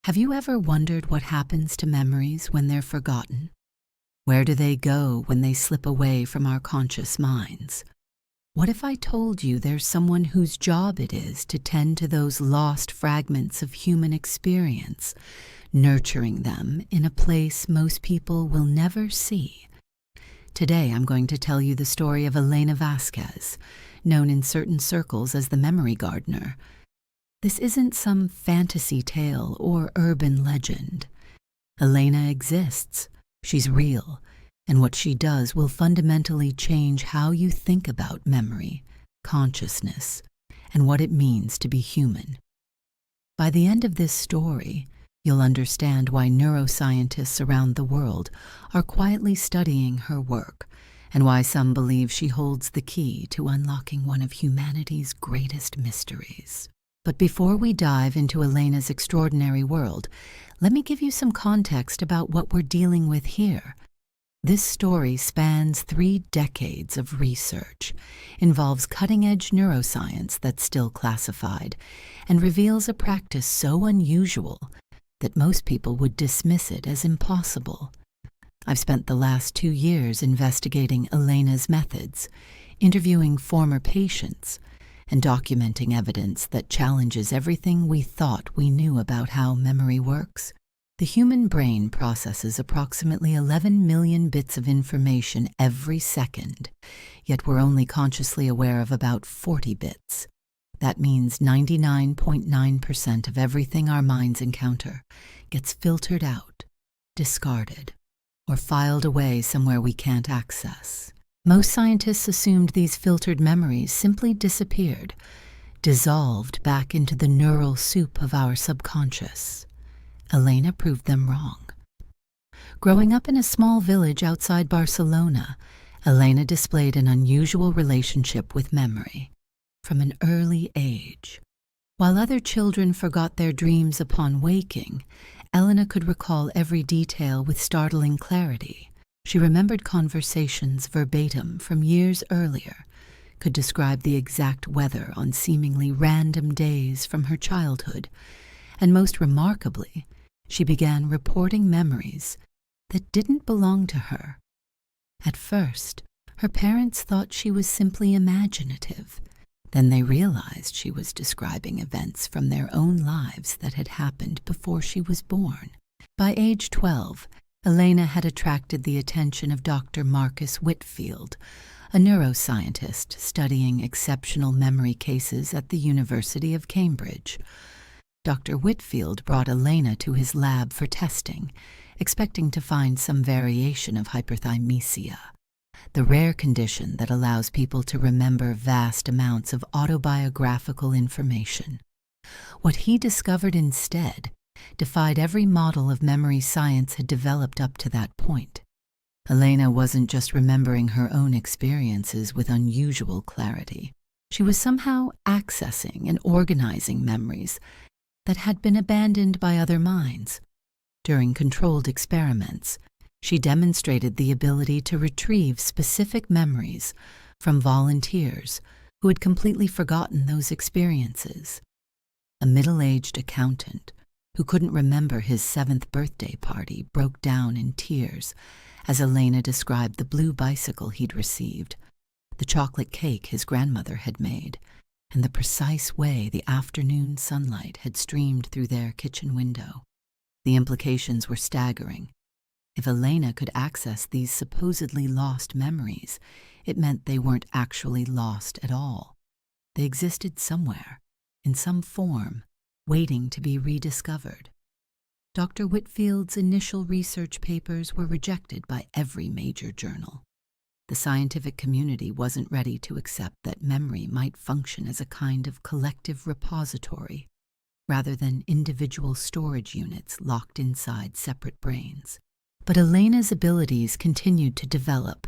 Have you ever wondered what happens to memories when they're forgotten? Where do they go when they slip away from our conscious minds? What if I told you there's someone whose job it is to tend to those lost fragments of human experience, nurturing them in a place most people will never see? Today I'm going to tell you the story of Elena Vasquez, known in certain circles as the Memory Gardener. This isn't some fantasy tale or urban legend. Elena exists, she's real, and what she does will fundamentally change how you think about memory, consciousness, and what it means to be human. By the end of this story, you'll understand why neuroscientists around the world are quietly studying her work, and why some believe she holds the key to unlocking one of humanity's greatest mysteries. But before we dive into Elena's extraordinary world, let me give you some context about what we're dealing with here. This story spans 3 decades of research, involves cutting-edge neuroscience that's still classified, and reveals a practice so unusual that most people would dismiss it as impossible. I've spent the last 2 years investigating Elena's methods, interviewing former patients, and documenting evidence that challenges everything we thought we knew about how memory works. The human brain processes approximately 11 million bits of information every second, yet we're only consciously aware of about 40 bits. That means 99.9% of everything our minds encounter gets filtered out, discarded, or filed away somewhere we can't access. Most scientists assumed these filtered memories simply disappeared, dissolved back into the neural soup of our subconscious. Elena proved them wrong. Growing up in a small village outside Barcelona, Elena displayed an unusual relationship with memory from an early age. While other children forgot their dreams upon waking, Elena could recall every detail with startling clarity. She remembered conversations verbatim from years earlier, could describe the exact weather on seemingly random days from her childhood, and most remarkably, she began reporting memories that didn't belong to her. At first, her parents thought she was simply imaginative. Then they realized she was describing events from their own lives that had happened before she was born. By age 12, Elena had attracted the attention of Dr. Marcus Whitfield, a neuroscientist studying exceptional memory cases at the University of Cambridge. Dr. Whitfield brought Elena to his lab for testing, expecting to find some variation of hyperthymesia, the rare condition that allows people to remember vast amounts of autobiographical information. What he discovered instead defied every model of memory science had developed up to that point. Elena wasn't just remembering her own experiences with unusual clarity. She was somehow accessing and organizing memories that had been abandoned by other minds. During controlled experiments, she demonstrated the ability to retrieve specific memories from volunteers who had completely forgotten those experiences. A middle-aged accountant who couldn't remember his 7th birthday party broke down in tears as Elena described the blue bicycle he'd received, the chocolate cake his grandmother had made, and the precise way the afternoon sunlight had streamed through their kitchen window. The implications were staggering. If Elena could access these supposedly lost memories, it meant they weren't actually lost at all. They existed somewhere, in some form, waiting to be rediscovered. Dr. Whitfield's initial research papers were rejected by every major journal. The scientific community wasn't ready to accept that memory might function as a kind of collective repository, rather than individual storage units locked inside separate brains. But Elena's abilities continued to develop.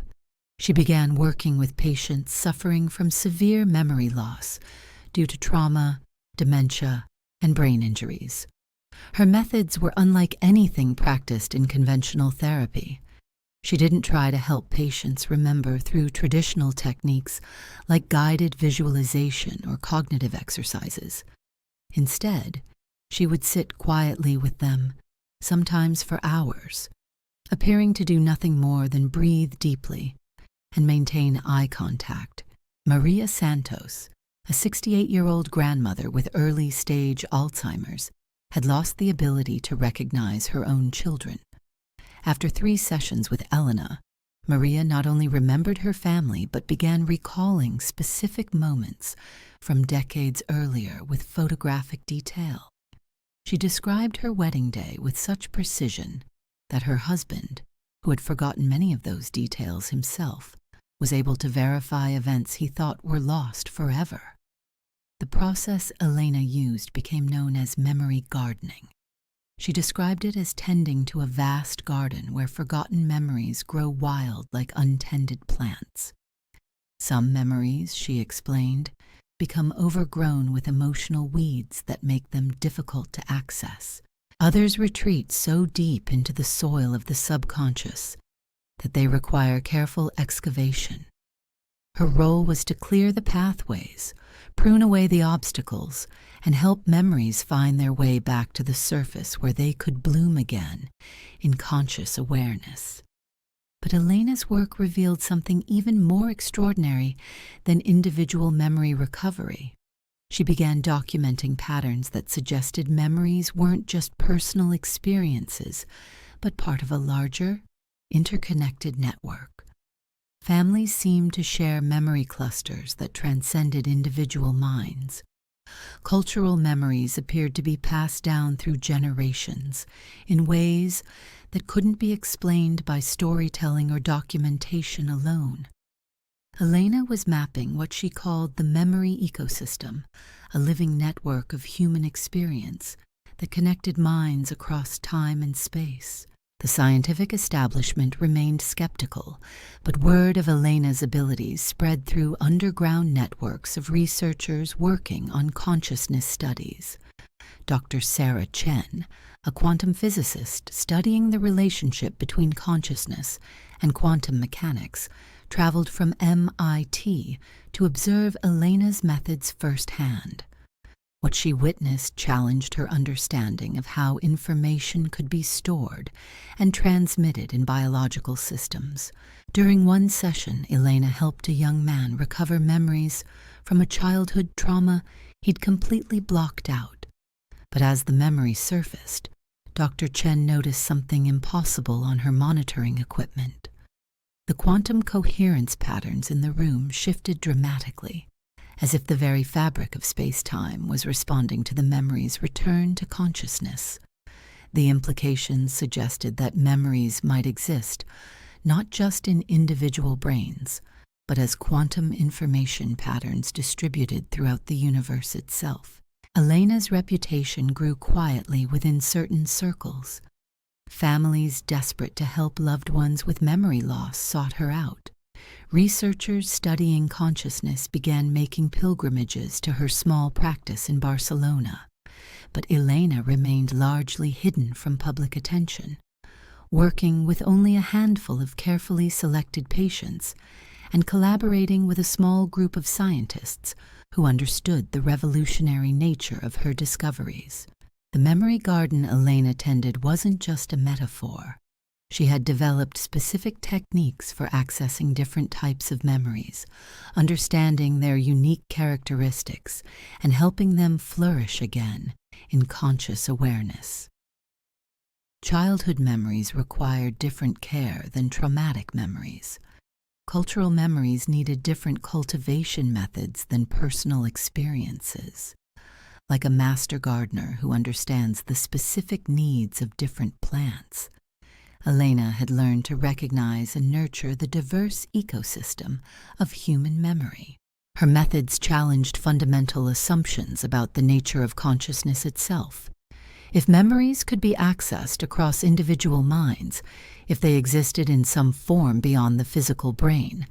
She began working with patients suffering from severe memory loss due to trauma, dementia, and brain injuries. Her methods were unlike anything practiced in conventional therapy. She didn't try to help patients remember through traditional techniques like guided visualization or cognitive exercises. Instead, She would sit quietly with them, sometimes for hours, appearing to do nothing more than breathe deeply and maintain eye contact. Maria Santos, a 68-year-old grandmother with early-stage Alzheimer's, had lost the ability to recognize her own children. After 3 sessions with Elena, Maria not only remembered her family but began recalling specific moments from decades earlier with photographic detail. She described her wedding day with such precision that her husband, who had forgotten many of those details himself, was able to verify events he thought were lost forever. The process Elena used became known as memory gardening. She described it as tending to a vast garden where forgotten memories grow wild like untended plants. Some memories, she explained, become overgrown with emotional weeds that make them difficult to access. Others retreat so deep into the soil of the subconscious that they require careful excavation. Her role was to clear the pathways, prune away the obstacles, and help memories find their way back to the surface where they could bloom again in conscious awareness. But Elena's work revealed something even more extraordinary than individual memory recovery. She began documenting patterns that suggested memories weren't just personal experiences, but part of a larger, interconnected network. Families seemed to share memory clusters that transcended individual minds. Cultural memories appeared to be passed down through generations in ways that couldn't be explained by storytelling or documentation alone. Elena was mapping what she called the memory ecosystem, a living network of human experience that connected minds across time and space. The scientific establishment remained skeptical, but word of Elena's abilities spread through underground networks of researchers working on consciousness studies. Dr. Sarah Chen, a quantum physicist studying the relationship between consciousness and quantum mechanics, traveled from MIT to observe Elena's methods firsthand. What she witnessed challenged her understanding of how information could be stored and transmitted in biological systems. During one session, Elena helped a young man recover memories from a childhood trauma he'd completely blocked out. But as the memory surfaced, Dr. Chen noticed something impossible on her monitoring equipment. The quantum coherence patterns in the room shifted dramatically, as if the very fabric of space-time was responding to the memory's return to consciousness. The implications suggested that memories might exist not just in individual brains, but as quantum information patterns distributed throughout the universe itself. Elena's reputation grew quietly within certain circles. Families desperate to help loved ones with memory loss sought her out. Researchers studying consciousness began making pilgrimages to her small practice in Barcelona, but Elena remained largely hidden from public attention, working with only a handful of carefully selected patients and collaborating with a small group of scientists who understood the revolutionary nature of her discoveries. The memory garden Elena tended wasn't just a metaphor. She had developed specific techniques for accessing different types of memories, understanding their unique characteristics, and helping them flourish again in conscious awareness. Childhood memories required different care than traumatic memories. Cultural memories needed different cultivation methods than personal experiences. Like a master gardener who understands the specific needs of different plants, Elena had learned to recognize and nurture the diverse ecosystem of human memory. Her methods challenged fundamental assumptions about the nature of consciousness itself. If memories could be accessed across individual minds, if they existed in some form beyond the physical brain,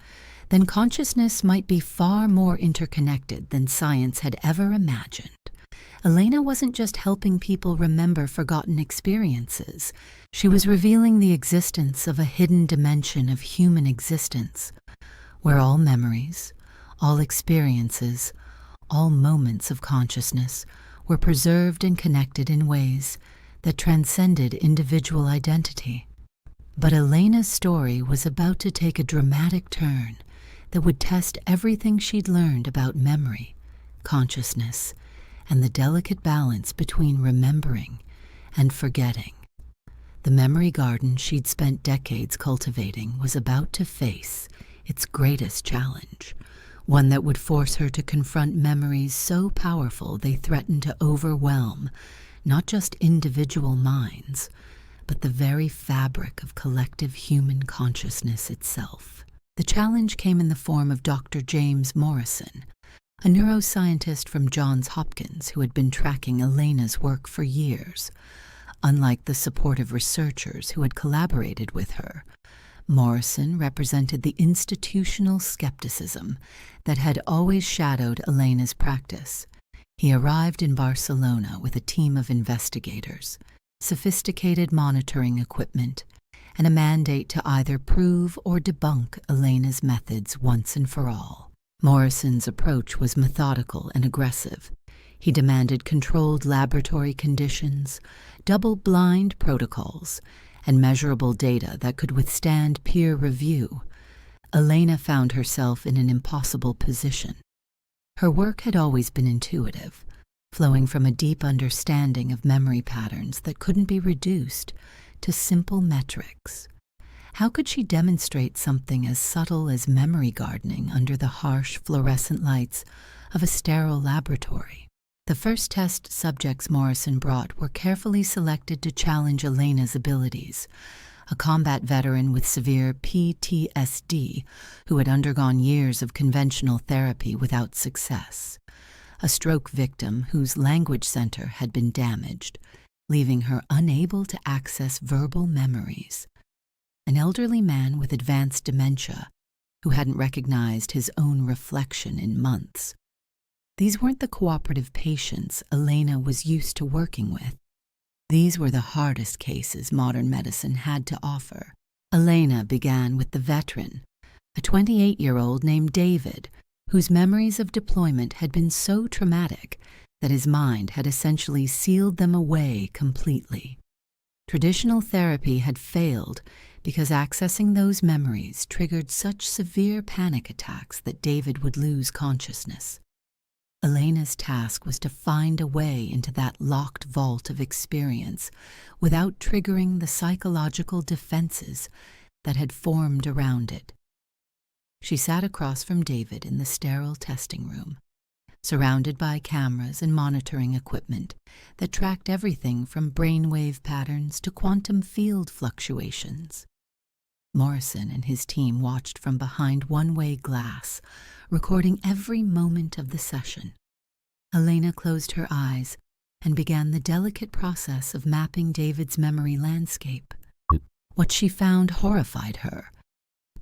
then consciousness might be far more interconnected than science had ever imagined. Elena wasn't just helping people remember forgotten experiences. She was revealing the existence of a hidden dimension of human existence, where all memories, all experiences, all moments of consciousness were preserved and connected in ways that transcended individual identity. But Elena's story was about to take a dramatic turn that would test everything she'd learned about memory, consciousness, and the delicate balance between remembering and forgetting. The memory garden she'd spent decades cultivating was about to face its greatest challenge, one that would force her to confront memories so powerful they threatened to overwhelm not just individual minds, but the very fabric of collective human consciousness itself. The challenge came in the form of Dr. James Morrison, a neuroscientist from Johns Hopkins who had been tracking Elena's work for years. Unlike the supportive researchers who had collaborated with her, Morrison represented the institutional skepticism that had always shadowed Elena's practice. He arrived in Barcelona with a team of investigators, sophisticated monitoring equipment, and a mandate to either prove or debunk Elena's methods once and for all. Morrison's approach was methodical and aggressive. He demanded controlled laboratory conditions, double-blind protocols, and measurable data that could withstand peer review. Elena found herself in an impossible position. Her work had always been intuitive, flowing from a deep understanding of memory patterns that couldn't be reduced to simple metrics. How could she demonstrate something as subtle as memory gardening under the harsh fluorescent lights of a sterile laboratory? The first test subjects Morrison brought were carefully selected to challenge Elena's abilities. A combat veteran with severe PTSD who had undergone years of conventional therapy without success. A stroke victim whose language center had been damaged, leaving her unable to access verbal memories. An elderly man with advanced dementia who hadn't recognized his own reflection in months. These weren't the cooperative patients Elena was used to working with. These were the hardest cases modern medicine had to offer. Elena began with the veteran, a 28-year-old named David, whose memories of deployment had been so traumatic that his mind had essentially sealed them away completely. Traditional therapy had failed because accessing those memories triggered such severe panic attacks that David would lose consciousness. Elena's task was to find a way into that locked vault of experience without triggering the psychological defenses that had formed around it. She sat across from David in the sterile testing room, surrounded by cameras and monitoring equipment that tracked everything from brainwave patterns to quantum field fluctuations. Morrison and his team watched from behind one-way glass, recording every moment of the session. Elena closed her eyes and began the delicate process of mapping David's memory landscape. What she found horrified her.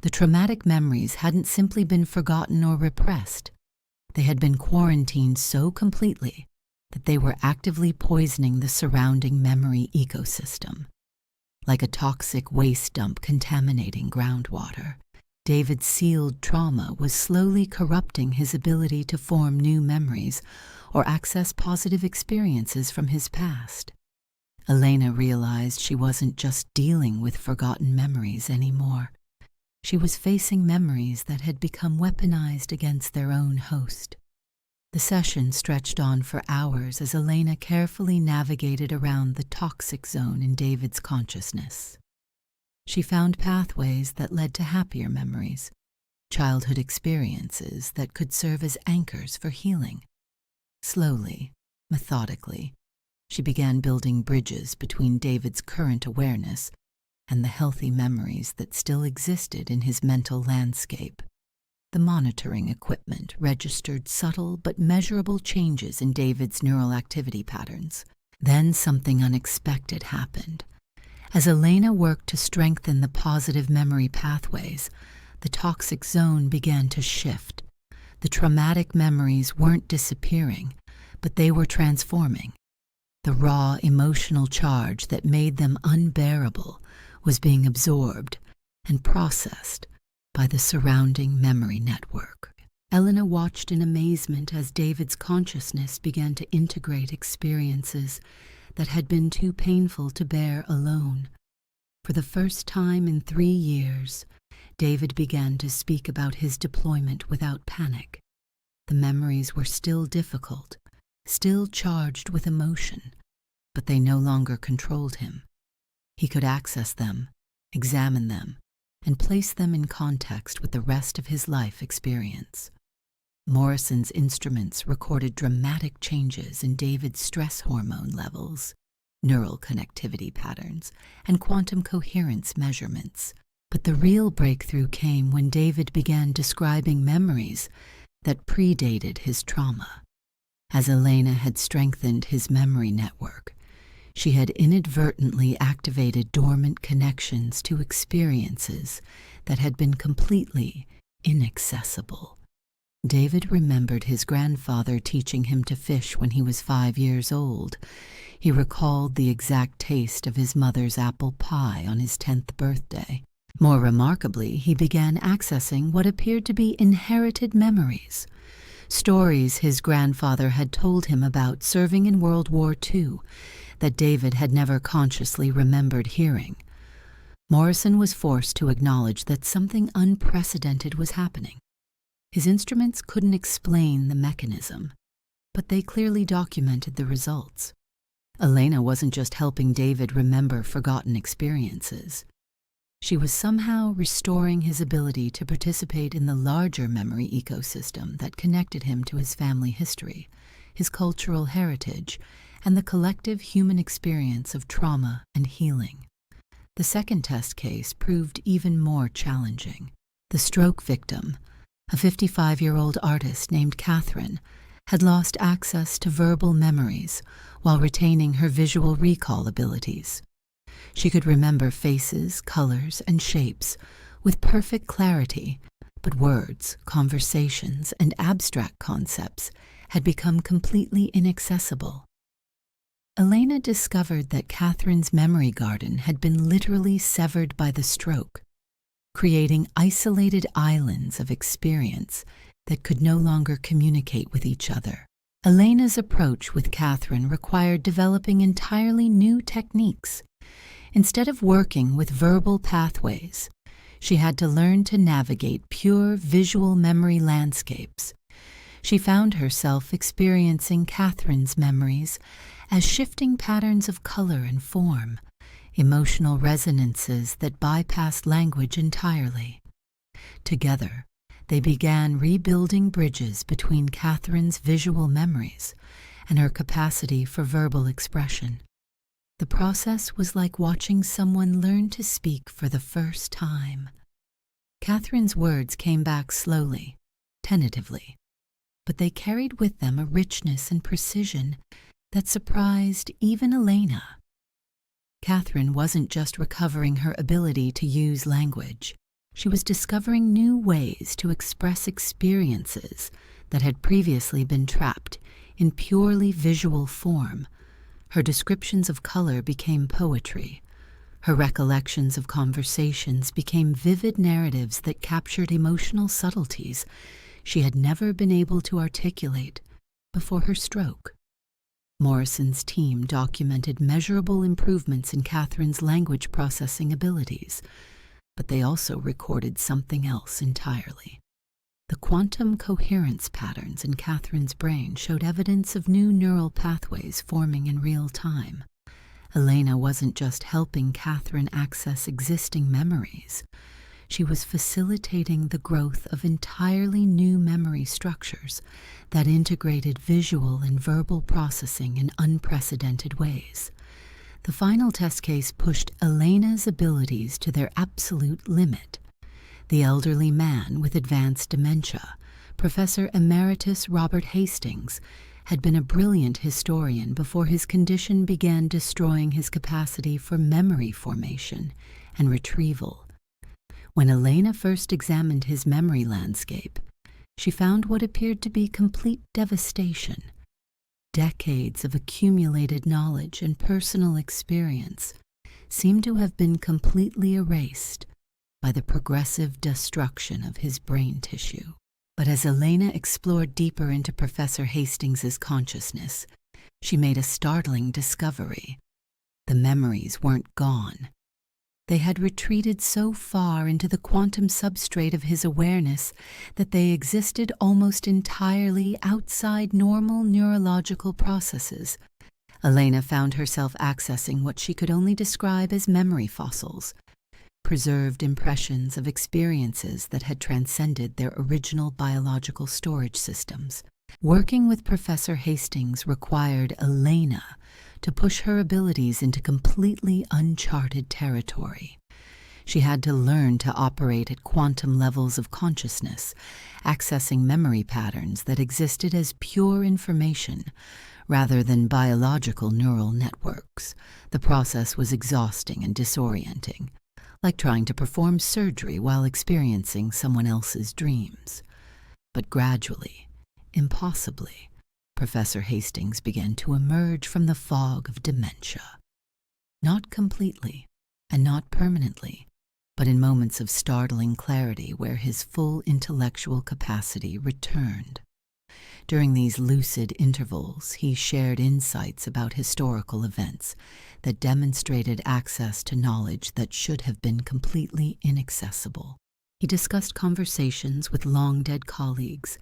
The traumatic memories hadn't simply been forgotten or repressed. They had been quarantined so completely that they were actively poisoning the surrounding memory ecosystem. Like a toxic waste dump contaminating groundwater, David's sealed trauma was slowly corrupting his ability to form new memories or access positive experiences from his past. Elena realized she wasn't just dealing with forgotten memories anymore. She was facing memories that had become weaponized against their own host. The session stretched on for hours as Elena carefully navigated around the toxic zone in David's consciousness. She found pathways that led to happier memories, childhood experiences that could serve as anchors for healing. Slowly, methodically, she began building bridges between David's current awareness and the healthy memories that still existed in his mental landscape. The monitoring equipment registered subtle but measurable changes in David's neural activity patterns. Then something unexpected happened. As Elena worked to strengthen the positive memory pathways, the toxic zone began to shift. The traumatic memories weren't disappearing, but they were transforming. The raw emotional charge that made them unbearable was being absorbed and processed by the surrounding memory network. Elena watched in amazement as David's consciousness began to integrate experiences that had been too painful to bear alone. For the first time in 3 years, David began to speak about his deployment without panic. The memories were still difficult, still charged with emotion, but they no longer controlled him. He could access them, examine them, and place them in context with the rest of his life experience. Morrison's instruments recorded dramatic changes in David's stress hormone levels, neural connectivity patterns, and quantum coherence measurements. But the real breakthrough came when David began describing memories that predated his trauma. As Elena had strengthened his memory network, she had inadvertently activated dormant connections to experiences that had been completely inaccessible. David remembered his grandfather teaching him to fish when he was 5 years old. He recalled the exact taste of his mother's apple pie on his 10th birthday. More remarkably, he began accessing what appeared to be inherited memories, stories his grandfather had told him about serving in World War II that David had never consciously remembered hearing. Morrison was forced to acknowledge that something unprecedented was happening. His instruments couldn't explain the mechanism, but they clearly documented the results. Elena wasn't just helping David remember forgotten experiences. She was somehow restoring his ability to participate in the larger memory ecosystem that connected him to his family history, his cultural heritage, and the collective human experience of trauma and healing. The second test case proved even more challenging. The stroke victim, a 55-year-old artist named Catherine, had lost access to verbal memories while retaining her visual recall abilities. She could remember faces, colors, and shapes with perfect clarity, but words, conversations, and abstract concepts had become completely inaccessible. Elena discovered that Catherine's memory garden had been literally severed by the stroke, creating isolated islands of experience that could no longer communicate with each other. Elena's approach with Catherine required developing entirely new techniques. Instead of working with verbal pathways, she had to learn to navigate pure visual memory landscapes. She found herself experiencing Catherine's memories as shifting patterns of color and form, emotional resonances that bypassed language entirely. Together, they began rebuilding bridges between Catherine's visual memories and her capacity for verbal expression. The process was like watching someone learn to speak for the first time. Catherine's words came back slowly, tentatively, but they carried with them a richness and precision that surprised even Elena. Catherine wasn't just recovering her ability to use language. She was discovering new ways to express experiences that had previously been trapped in purely visual form. Her descriptions of color became poetry. Her recollections of conversations became vivid narratives that captured emotional subtleties she had never been able to articulate before her stroke. Morrison's team documented measurable improvements in Catherine's language processing abilities, but they also recorded something else entirely. The quantum coherence patterns in Catherine's brain showed evidence of new neural pathways forming in real time. Elena wasn't just helping Catherine access existing memories. She was facilitating the growth of entirely new memory structures that integrated visual and verbal processing in unprecedented ways. The final test case pushed Elena's abilities to their absolute limit. The elderly man with advanced dementia, Professor Emeritus Robert Hastings, had been a brilliant historian before his condition began destroying his capacity for memory formation and retrieval. When Elena first examined his memory landscape, she found what appeared to be complete devastation. Decades of accumulated knowledge and personal experience seemed to have been completely erased by the progressive destruction of his brain tissue. But as Elena explored deeper into Professor Hastings's consciousness, she made a startling discovery. The memories weren't gone. They had retreated so far into the quantum substrate of his awareness that they existed almost entirely outside normal neurological processes. Elena found herself accessing what she could only describe as memory fossils, preserved impressions of experiences that had transcended their original biological storage systems. Working with Professor Hastings required Elena to push her abilities into completely uncharted territory. She had to learn to operate at quantum levels of consciousness, accessing memory patterns that existed as pure information rather than biological neural networks. The process was exhausting and disorienting, like trying to perform surgery while experiencing someone else's dreams. But gradually, impossibly, Professor Hastings began to emerge from the fog of dementia. Not completely, and not permanently, but in moments of startling clarity where his full intellectual capacity returned. During these lucid intervals, he shared insights about historical events that demonstrated access to knowledge that should have been completely inaccessible. He discussed conversations with long-dead colleagues,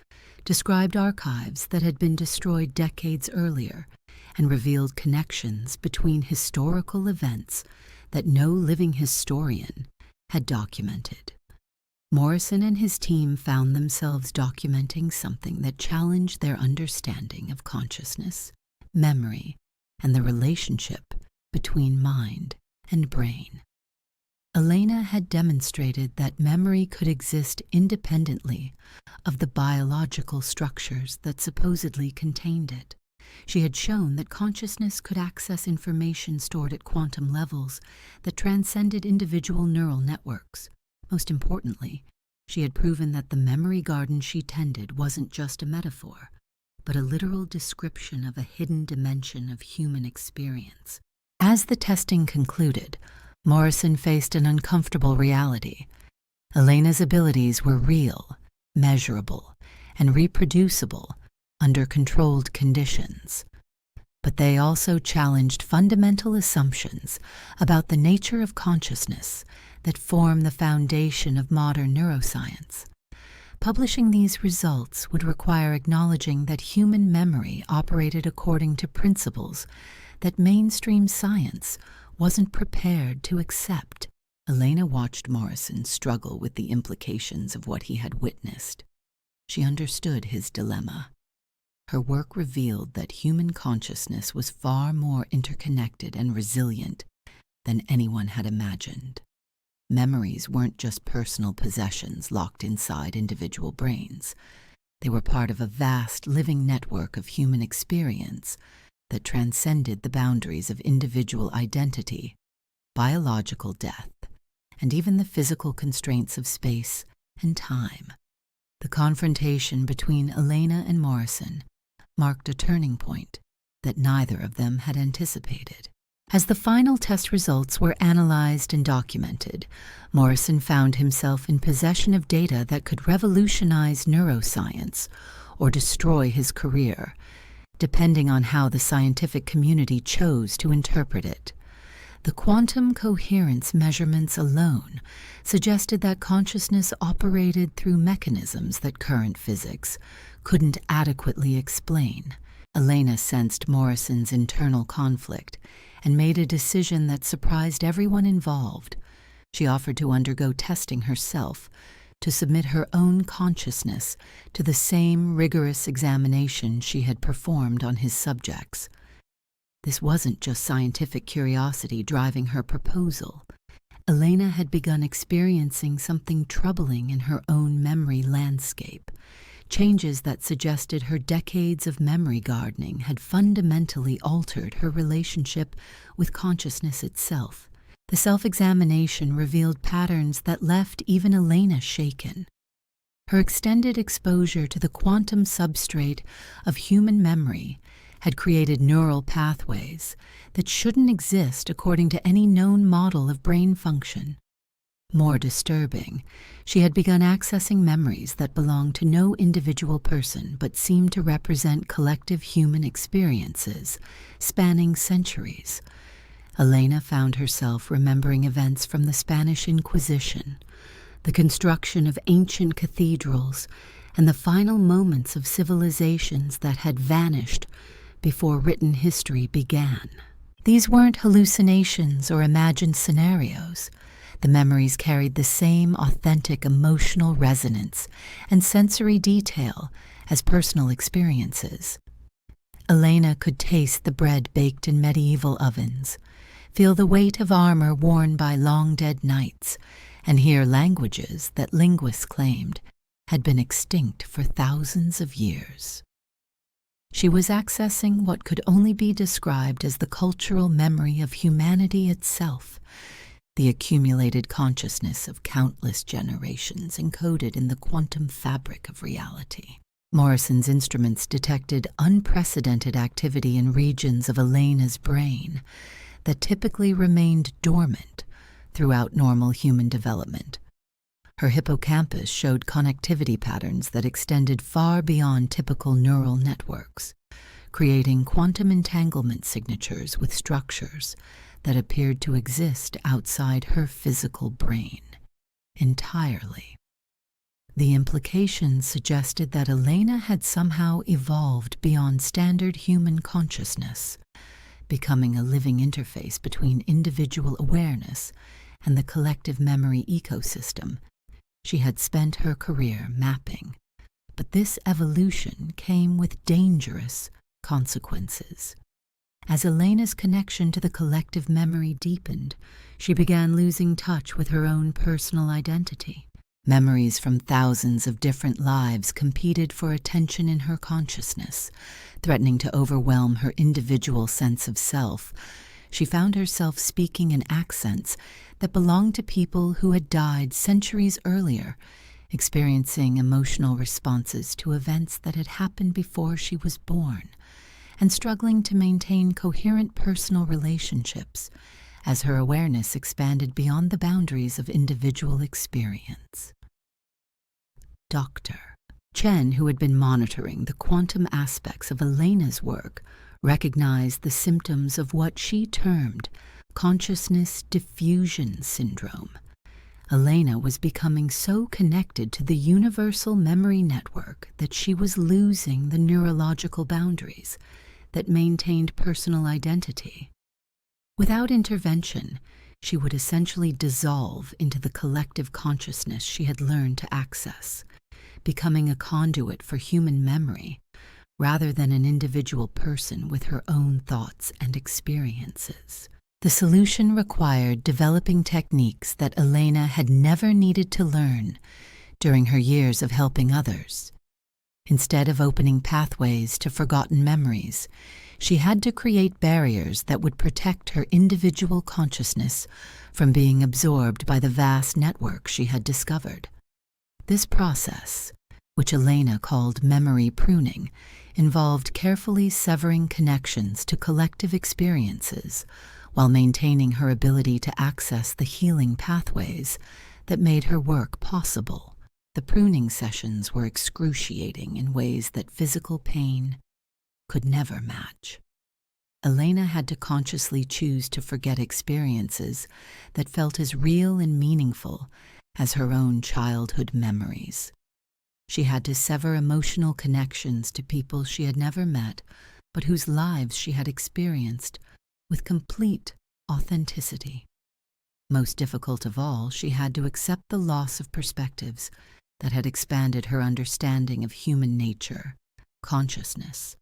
described archives that had been destroyed decades earlier, and revealed connections between historical events that no living historian had documented. Morrison and his team found themselves documenting something that challenged their understanding of consciousness, memory, and the relationship between mind and brain. Elena had demonstrated that memory could exist independently of the biological structures that supposedly contained it. She had shown that consciousness could access information stored at quantum levels that transcended individual neural networks. Most importantly, she had proven that the memory garden she tended wasn't just a metaphor, but a literal description of a hidden dimension of human experience. As the testing concluded, Morrison faced an uncomfortable reality. Elena's abilities were real, measurable, and reproducible under controlled conditions. But they also challenged fundamental assumptions about the nature of consciousness that form the foundation of modern neuroscience. Publishing these results would require acknowledging that human memory operated according to principles that mainstream science wasn't prepared to accept. Elena watched Morrison struggle with the implications of what he had witnessed. She understood his dilemma. Her work revealed that human consciousness was far more interconnected and resilient than anyone had imagined. Memories weren't just personal possessions locked inside individual brains. They were part of a vast living network of human experience that transcended the boundaries of individual identity, biological death, and even the physical constraints of space and time. The confrontation between Elena and Morrison marked a turning point that neither of them had anticipated. As the final test results were analyzed and documented, Morrison found himself in possession of data that could revolutionize neuroscience or destroy his career, depending on how the scientific community chose to interpret it. The quantum coherence measurements alone suggested that consciousness operated through mechanisms that current physics couldn't adequately explain. Elena sensed Morrison's internal conflict and made a decision that surprised everyone involved. She offered to undergo testing herself, to submit her own consciousness to the same rigorous examination she had performed on his subjects. This wasn't just scientific curiosity driving her proposal. Elena had begun experiencing something troubling in her own memory landscape. Changes that suggested her decades of memory gardening had fundamentally altered her relationship with consciousness itself. The self-examination revealed patterns that left even Elena shaken. Her extended exposure to the quantum substrate of human memory had created neural pathways that shouldn't exist according to any known model of brain function. More disturbing, she had begun accessing memories that belonged to no individual person but seemed to represent collective human experiences spanning centuries. Elena found herself remembering events from the Spanish Inquisition, the construction of ancient cathedrals, and the final moments of civilizations that had vanished before written history began. These weren't hallucinations or imagined scenarios. The memories carried the same authentic emotional resonance and sensory detail as personal experiences. Elena could taste the bread baked in medieval ovens, feel the weight of armor worn by long-dead knights, and hear languages that linguists claimed had been extinct for thousands of years. She was accessing what could only be described as the cultural memory of humanity itself, the accumulated consciousness of countless generations encoded in the quantum fabric of reality. Morrison's instruments detected unprecedented activity in regions of Elena's brain that typically remained dormant throughout normal human development. Her hippocampus showed connectivity patterns that extended far beyond typical neural networks, creating quantum entanglement signatures with structures that appeared to exist outside her physical brain entirely. The implications suggested that Elena had somehow evolved beyond standard human consciousness, becoming a living interface between individual awareness and the collective memory ecosystem she had spent her career mapping. But this evolution came with dangerous consequences. As Elena's connection to the collective memory deepened, she began losing touch with her own personal identity. Memories from thousands of different lives competed for attention in her consciousness, threatening to overwhelm her individual sense of self. She found herself speaking in accents that belonged to people who had died centuries earlier, experiencing emotional responses to events that had happened before she was born, and struggling to maintain coherent personal relationships as her awareness expanded beyond the boundaries of individual experience. Dr. Chen, who had been monitoring the quantum aspects of Elena's work, recognized the symptoms of what she termed consciousness diffusion syndrome. Elena was becoming so connected to the universal memory network that she was losing the neurological boundaries that maintained personal identity. Without intervention, she would essentially dissolve into the collective consciousness she had learned to access, becoming a conduit for human memory rather than an individual person with her own thoughts and experiences. The solution required developing techniques that Elena had never needed to learn during her years of helping others. Instead of opening pathways to forgotten memories, she had to create barriers that would protect her individual consciousness from being absorbed by the vast network she had discovered. This process, which Elena called memory pruning, involved carefully severing connections to collective experiences while maintaining her ability to access the healing pathways that made her work possible. The pruning sessions were excruciating in ways that physical pain could never match. Elena had to consciously choose to forget experiences that felt as real and meaningful as her own childhood memories. She had to sever emotional connections to people she had never met, but whose lives she had experienced with complete authenticity. Most difficult of all, she had to accept the loss of perspectives that had expanded her understanding of human nature, consciousness,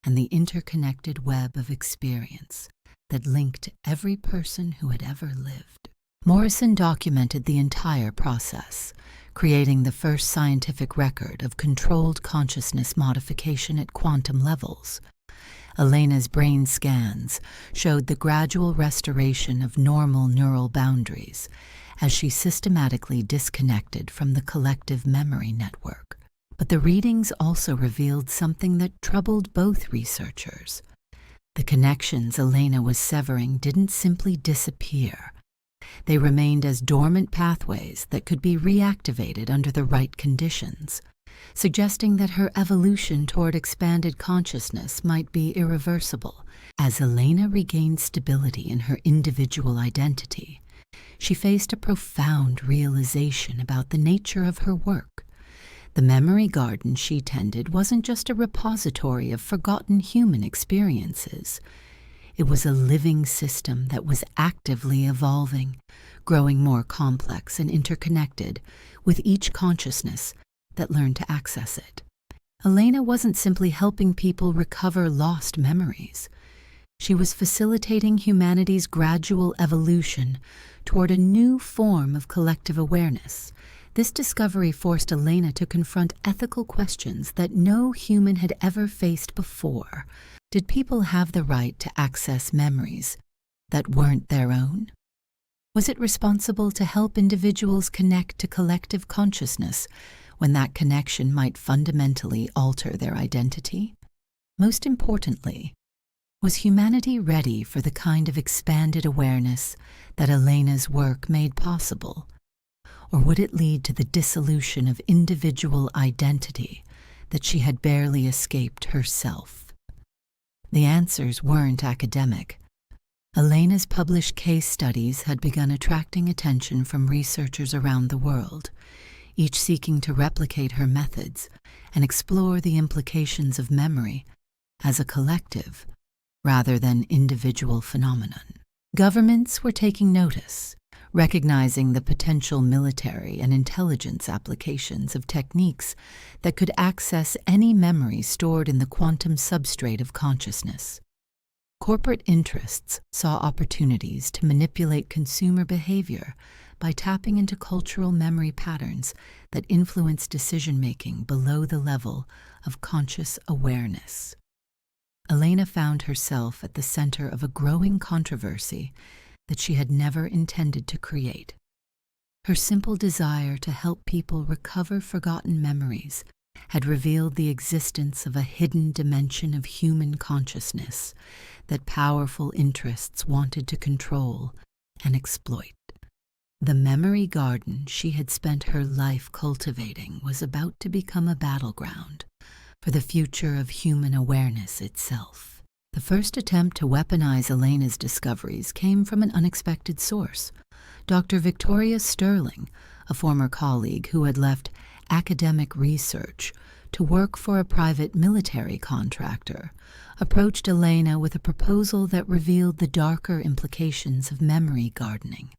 and the interconnected web of experience that linked every person who had ever lived. Morrison documented the entire process, creating the first scientific record of controlled consciousness modification at quantum levels. Elena's brain scans showed the gradual restoration of normal neural boundaries as she systematically disconnected from the collective memory network. But the readings also revealed something that troubled both researchers. The connections Elena was severing didn't simply disappear. They remained as dormant pathways that could be reactivated under the right conditions, suggesting that her evolution toward expanded consciousness might be irreversible. As Elena regained stability in her individual identity, she faced a profound realization about the nature of her work. The memory garden she tended wasn't just a repository of forgotten human experiences. It was a living system that was actively evolving, growing more complex and interconnected with each consciousness that learned to access it. Elena wasn't simply helping people recover lost memories. She was facilitating humanity's gradual evolution toward a new form of collective awareness. This discovery forced Elena to confront ethical questions that no human had ever faced before. Did people have the right to access memories that weren't their own? Was it responsible to help individuals connect to collective consciousness when that connection might fundamentally alter their identity? Most importantly, was humanity ready for the kind of expanded awareness that Elena's work made possible? Or would it lead to the dissolution of individual identity that she had barely escaped herself? The answers weren't academic. Elena's published case studies had begun attracting attention from researchers around the world, each seeking to replicate her methods and explore the implications of memory as a collective rather than individual phenomenon. Governments were taking notice, recognizing the potential military and intelligence applications of techniques that could access any memory stored in the quantum substrate of consciousness. Corporate interests saw opportunities to manipulate consumer behavior by tapping into cultural memory patterns that influence decision-making below the level of conscious awareness. Elena found herself at the center of a growing controversy that she had never intended to create. Her simple desire to help people recover forgotten memories had revealed the existence of a hidden dimension of human consciousness that powerful interests wanted to control and exploit. The memory garden she had spent her life cultivating was about to become a battleground for the future of human awareness itself. The first attempt to weaponize Elena's discoveries came from an unexpected source. Dr. Victoria Sterling, a former colleague who had left academic research to work for a private military contractor, approached Elena with a proposal that revealed the darker implications of memory gardening.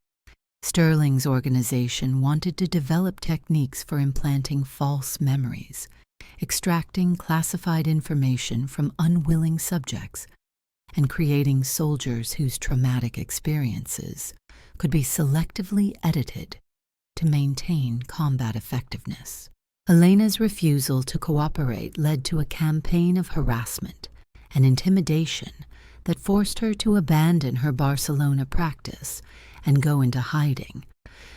Sterling's organization wanted to develop techniques for implanting false memories, extracting classified information from unwilling subjects, and creating soldiers whose traumatic experiences could be selectively edited to maintain combat effectiveness. Elena's refusal to cooperate led to a campaign of harassment and intimidation that forced her to abandon her Barcelona practice and go into hiding.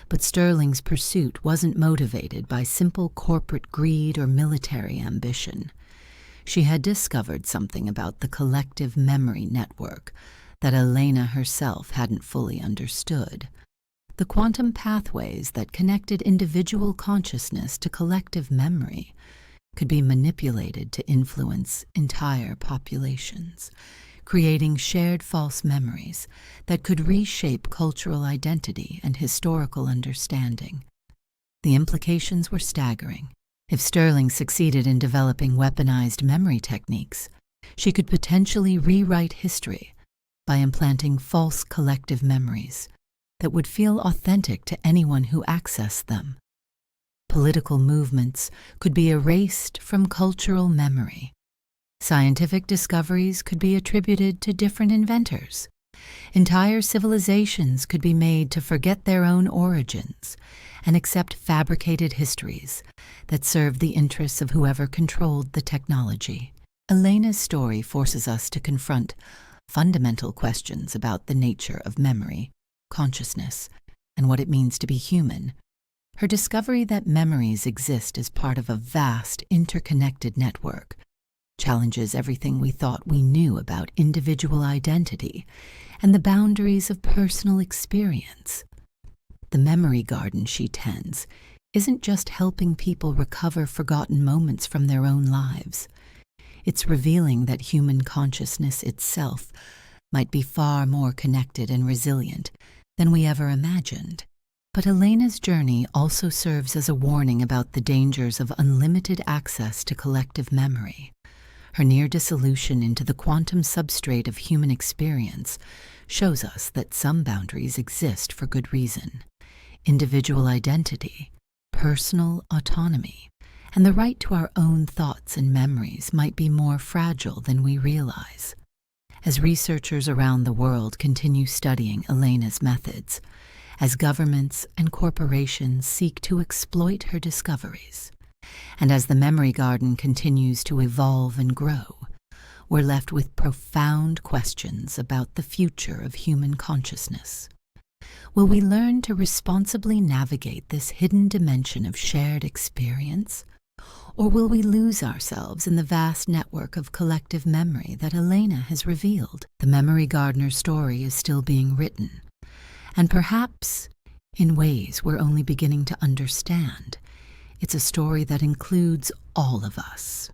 But Sterling's pursuit wasn't motivated by simple corporate greed or military ambition. She had discovered something about the collective memory network that Elena herself hadn't fully understood. The quantum pathways that connected individual consciousness to collective memory could be manipulated to influence entire populations, creating shared false memories that could reshape cultural identity and historical understanding. The implications were staggering. If Sterling succeeded in developing weaponized memory techniques, she could potentially rewrite history by implanting false collective memories that would feel authentic to anyone who accessed them. Political movements could be erased from cultural memory. Scientific discoveries could be attributed to different inventors. Entire civilizations could be made to forget their own origins and accept fabricated histories that served the interests of whoever controlled the technology. Elena's story forces us to confront fundamental questions about the nature of memory, consciousness, and what it means to be human. Her discovery that memories exist as part of a vast, interconnected network challenges everything we thought we knew about individual identity and the boundaries of personal experience. the memory garden she tends isn't just helping people recover forgotten moments from their own lives. It's revealing that human consciousness itself might be far more connected and resilient than we ever imagined. But Elena's journey also serves as a warning about the dangers of unlimited access to collective memory. Her near dissolution into the quantum substrate of human experience shows us that some boundaries exist for good reason. Individual identity, personal autonomy, and the right to our own thoughts and memories might be more fragile than we realize. As researchers around the world continue studying Elena's methods, as governments and corporations seek to exploit her discoveries, and as the memory garden continues to evolve and grow, we're left with profound questions about the future of human consciousness. Will we learn to responsibly navigate this hidden dimension of shared experience? Or will we lose ourselves in the vast network of collective memory that Elena has revealed? The memory gardener story is still being written, and perhaps, in ways we're only beginning to understand, it's a story that includes all of us.